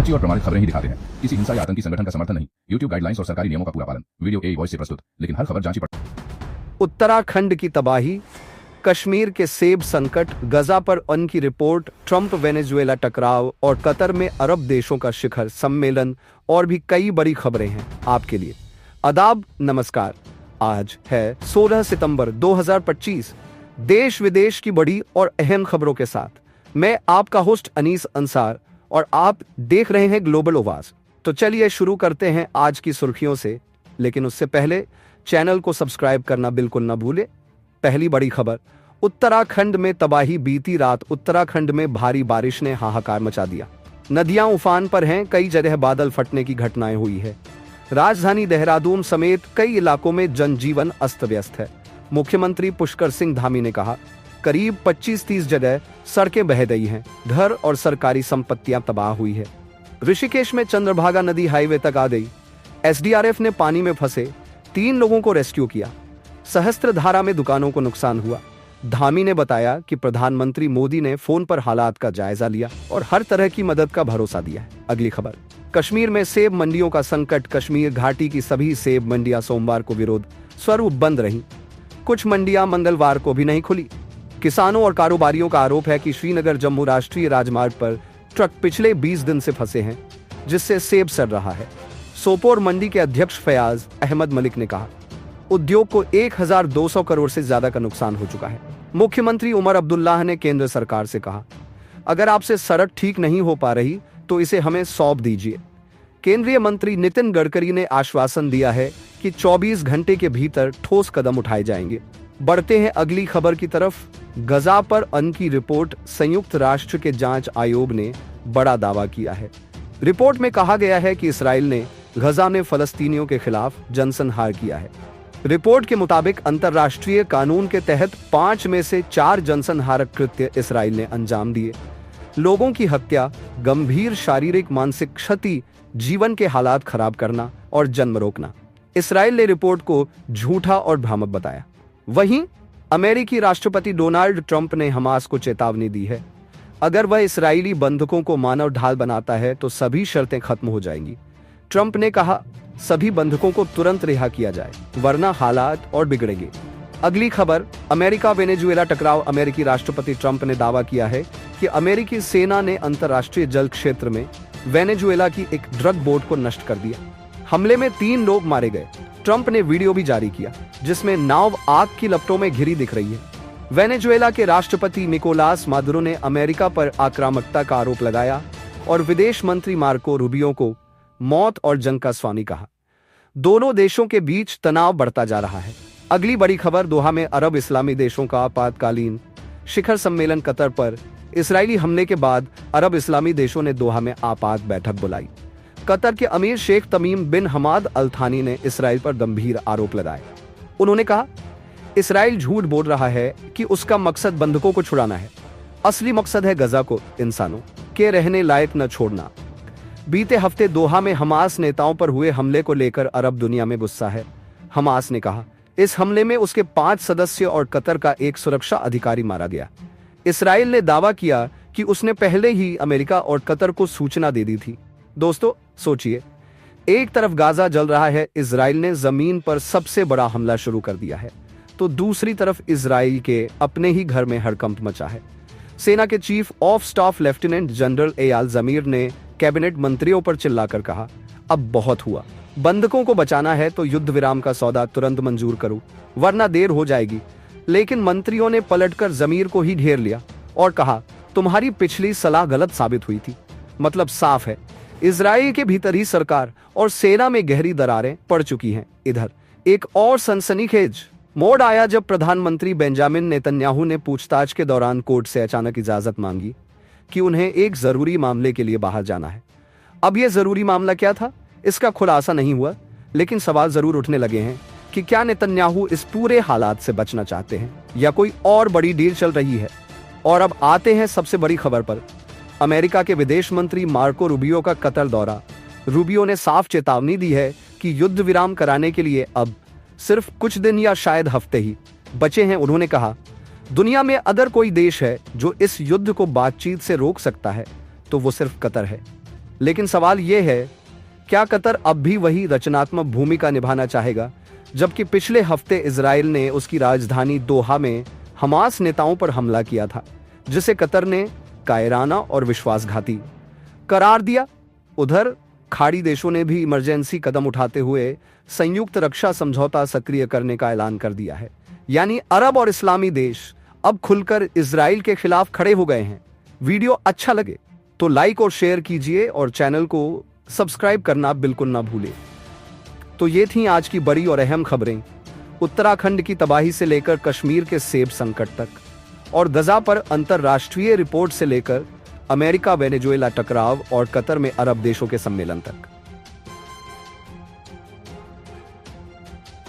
सच्ची और प्रमाणित खबरें ही दिखाते हैं, किसी हिंसा या आतंकी संगठन का समर्थन नहीं। YouTube गाइडलाइंस और सरकारी नियमों का पूरा पालन। वीडियो AI वॉइस से प्रस्तुत, लेकिन हर खबर जांची उत्तराखंड की तबाही, कश्मीर के सेब संकट, गजा पर अन्न की रिपोर्ट, ट्रंप वेनेजुएला टकराव और कतर में अरब देशों का शिखर सम्मेलन और भी कई बड़ी खबरें हैं आपके लिए। आदाब, नमस्कार। आज है 16 सितंबर 2025। देश विदेश की बड़ी और अहम खबरों के साथ मैं आपका होस्ट अनीस अंसार और आप देख रहे हैं ग्लोबल आवाज। तो चलिए शुरू करते हैं आज की सुर्खियों से, लेकिन उससे पहले चैनल को सब्सक्राइब करना बिल्कुल न भूले। पहली बड़ी खबर, उत्तराखंड में तबाही। बीती रात उत्तराखंड में भारी बारिश ने हाहाकार मचा दिया। नदियां उफान पर हैं, कई जगह बादल फटने की घटनाएं हुई है। राजधानी देहरादून समेत कई इलाकों में जनजीवन अस्त व्यस्त है। मुख्यमंत्री पुष्कर सिंह धामी ने कहा, करीब 25-30 जगह सड़कें बह गई हैं, घर और सरकारी संपत्तियां तबाह हुई है। ऋषिकेश में चंद्रभागा नदी हाईवे तक आ गई। SDRF ने पानी में फंसे 3 लोगों को रेस्क्यू किया। सहस्त्रधारा में दुकानों को नुकसान हुआ। धामी ने बताया कि प्रधानमंत्री मोदी ने फोन पर हालात का जायजा लिया और हर तरह की मदद का भरोसा दिया है। अगली खबर, कश्मीर में सेब मंडियों का संकट। कश्मीर घाटी की सभी सेब मंडियां सोमवार को विरोध स्वरूप बंद रहीं। कुछ मंडियां मंगलवार को भी नहीं खुली। किसानों और कारोबारियों का आरोप है कि श्रीनगर जम्मू राष्ट्रीय राजमार्ग पर ट्रक पिछले 20 दिन से फंसे हैं, जिससे सेब सड़ रहा है। सोपोर मंडी के अध्यक्ष फयाज अहमद मलिक ने कहा, उद्योग को 1200 करोड़ से ज्यादा का नुकसान हो चुका है। मुख्यमंत्री उमर अब्दुल्लाह ने केंद्र सरकार से कहा, अगर आपसे सड़क ठीक नहीं हो पा रही तो इसे हमें सौंप दीजिए। केंद्रीय मंत्री नितिन गडकरी ने आश्वासन दिया है कि 24 घंटे के भीतर ठोस कदम उठाए जाएंगे। बढ़ते हैं अगली खबर की तरफ। गजा पर अन्न की रिपोर्ट। संयुक्त राष्ट्र के जांच आयोग ने बड़ा दावा किया है। रिपोर्ट में कहा गया है कि इसराइल ने गजा में फलस्तीनियों के खिलाफ जनसंहार किया है। रिपोर्ट के मुताबिक अंतर्राष्ट्रीय कानून के तहत 5 में से 4 जनसंहारक कृत्य इसराइल ने अंजाम दिए। लोगों की हत्या, गंभीर शारीरिक मानसिक क्षति, जीवन के हालात खराब करना और जन्म रोकना। इसराइल ने रिपोर्ट को झूठा और भ्रामक बताया। वहीं अमेरिकी राष्ट्रपति डोनाल्ड ट्रंप ने हमास को चेतावनी दी है, अगर वह इस्राएली बंधकों को मानव ढाल बनाता है तो सभी शर्तें खत्म हो जाएंगी। ट्रंप ने कहा, सभी बंधकों को तुरंत रिहा किया जाए, वरना हालात और बिगड़ेंगे। अगली खबर, अमेरिका वेनेजुएला टकराव। अमेरिकी राष्ट्रपति ट्रंप ने दावा किया है कि अमेरिकी सेना ने अंतर्राष्ट्रीय जल क्षेत्र में वेनेजुएला की एक ड्रग बोट को नष्ट कर दिया। हमले में 3 लोग मारे गए। ट्रंप ने वीडियो भी जारी किया जिसमें नाव आग की लपटों में घिरी दिख रही है। वेनेजुएला के राष्ट्रपति निकोलास मादुरो ने अमेरिका पर आक्रामकता का आरोप लगाया और विदेश मंत्री मार्को रूबियो को मौत और जंग का स्वामी कहा। दोनों देशों के बीच तनाव बढ़ता जा रहा है। अगली बड़ी खबर, दोहा में अरब इस्लामी देशों का आपातकालीन शिखर सम्मेलन। कतर पर इस्राएली हमले के बाद अरब इस्लामी देशों ने दोहा में आपात बैठक बुलाई। कतर के अमीर शेख तमीम बिन हमाद अल थानी ने इसराइल पर गंभीर आरोप लगाए। उन्होंने कहा, इसराइल झूठ बोल रहा है कि उसका मकसद बंधकों को छुड़ाना है। असली मकसद है गजा को इंसानों के रहने लायक न छोड़ना। बीते हफ्ते दोहा में हमास नेताओं पर हुए हमले को लेकर अरब दुनिया में गुस्सा है। हमास ने कहा, इस हमले में उसके 5 सदस्य और कतर का एक सुरक्षा अधिकारी मारा गया। इसराइल ने दावा किया कि उसने पहले ही अमेरिका और कतर को सूचना दे दी थी। दोस्तों सोचिए, एक तरफ गाजा जल रहा है, इजराइल ने जमीन पर सबसे बड़ा हमला शुरू कर दिया है, तो दूसरी तरफ इजराइल के अपने ही घर में हड़कंप मचा है। सेना के chief of staff lieutenant general Eyal Zamir ने कैबिनेट मंत्रियों पर चिल्लाकर कहा, अब बहुत हुआ, बंधकों को बचाना है तो युद्ध विराम का सौदा तुरंत मंजूर करो, वरना देर हो जाएगी। लेकिन मंत्रियों ने पलटकर जमीर को ही घेर लिया और कहा, तुम्हारी पिछली सलाह गलत साबित हुई थी। मतलब साफ है, इजराइल के भीतर ही सरकार और सेना में गहरी दरारें पड़ चुकी हैं। इधर एक और सनसनीखेज मोड़ आया जब प्रधानमंत्री बेंजामिन नेतन्याहू ने पूछताछ के दौरान कोर्ट से अचानक इजाजत मांगी कि उन्हें एक जरूरी मामले के लिए बाहर जाना है। अब यह जरूरी मामला क्या था, इसका खुलासा नहीं हुआ, लेकिन सवाल जरूर उठने लगे हैं कि क्या नेतन्याहू इस पूरे हालात से बचना चाहते हैं या कोई और बड़ी डील चल रही है। और अब आते हैं सबसे बड़ी खबर पर। अमेरिका के विदेश मंत्री मार्को रूबियो का कतर दौरा। रूबियो ने साफ चेतावनी दी है कि युद्ध विराम कराने के लिए अब सिर्फ कुछ दिन या शायद हफ्ते ही बचे हैं। उन्होंने कहा, दुनिया में अगर कोई देश है जो इस युद्ध को बातचीत से रोक सकता है तो वो सिर्फ कतर है। लेकिन सवाल यह है, क्या कतर अब भी वही रचनात्मक भूमिका निभाना चाहेगा, जबकि पिछले हफ्ते इजराइल ने उसकी राजधानी दोहा में हमास नेताओं पर हमला किया था, जिसे कतर ने कायराना और विश्वासघाती करार दिया। उधर खाड़ी देशों ने भी इमरजेंसी कदम उठाते हुए संयुक्त रक्षा समझौता सक्रिय करने का ऐलान कर दिया है। यानी अरब और इस्लामी देश अब खुलकर इजराइल के खिलाफ खड़े हो गए हैं। वीडियो अच्छा लगे तो लाइक और शेयर कीजिए और चैनल को सब्सक्राइब करना बिल्कुल ना भूलें। तो ये थी आज की बड़ी और अहम खबरें, उत्तराखंड की तबाही से लेकर कश्मीर के सेब संकट तक, और गजा पर अंतर्राष्ट्रीय रिपोर्ट से लेकर अमेरिका वेनेजुएला टकराव और कतर में अरब देशों के सम्मेलन तक।